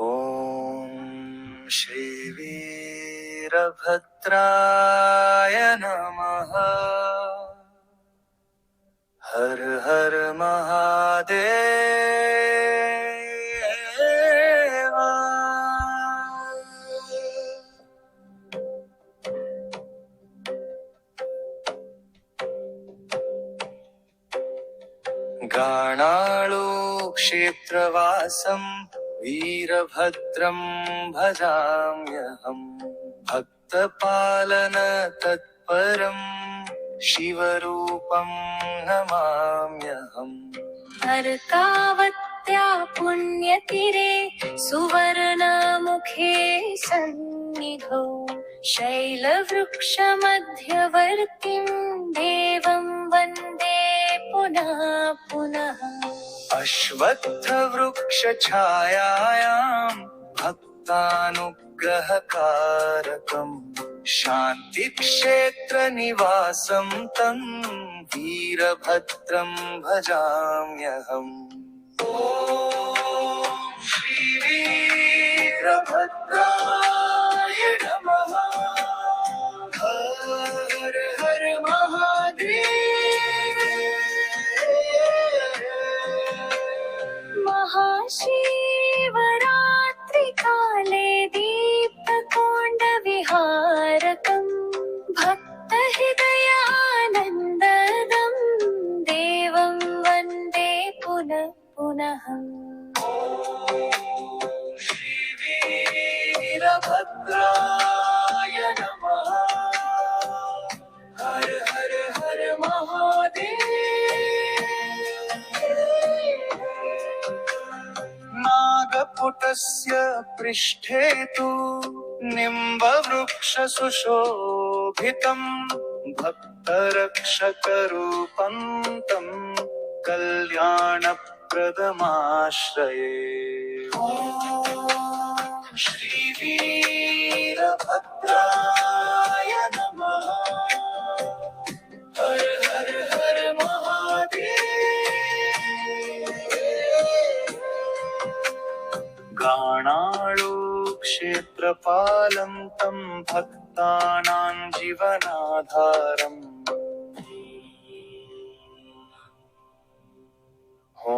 ॐ श्री वीरभद्राय नमः। हर हर महादेव। गाणाळु क्षेत्रवासं वीरभद्रं भजाम्यहम्। भक्तपालन तत्परं शिवरूपं नमाम्यहम्। अर्कावत्या पुण्यतीरे सुवर्णमुखे सन्निधौ शैलवृक्षमध्यवर्तिं देवं वन्दे पुनः पुनः। अश्वत्थवृक्षछायायां भक्तानुग्रहकारकम् शान्तिक्षेत्रनिवासं तं वीरभद्रं भजाम्यहम्। ॐ श्री वीरभद्राय नमः। हर हर महादेव। महाशिवरात्रिकाले दीप्तकोण्डविहारकम् भक्तहृदयानन्ददं देवं वन्दे पुनः पुनः। ॐ श्री वीरभद्राय नमः। हर हर हर महादेव। नागपुटस्य पृष्ठे तु निम्बवृक्षसुशोभितम् भक्तरक्षकरूपं तं कल्याणप्रदमाश्रये। ॐ श्री वीरभद्राय नमः। हर हर हर महादेव। गाणाळु क्षेत्रपालं तं भक्तानां जीवनाधारम्। ॐ